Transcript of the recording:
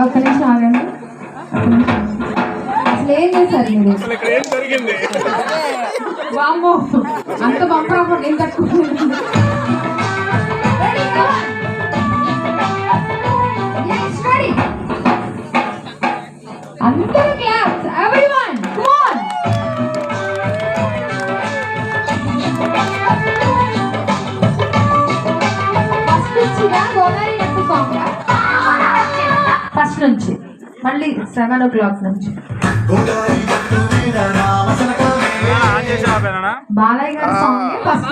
ఒక్క నిమిషం ఆగండి. అసలు ఏం చేశారు మీరు? వామ్మో, అంత పంపరా నేను తట్టుకుంటున్నాను. అందరూ claps, everyone come on. First నుంచి గోదావరి గట్టు సాంగ్ ఫస్ట్ నుంచి మళ్ళీ 7 o'clock నుంచి బాలయ్య గారి సాంగ్ ఫస్ట్.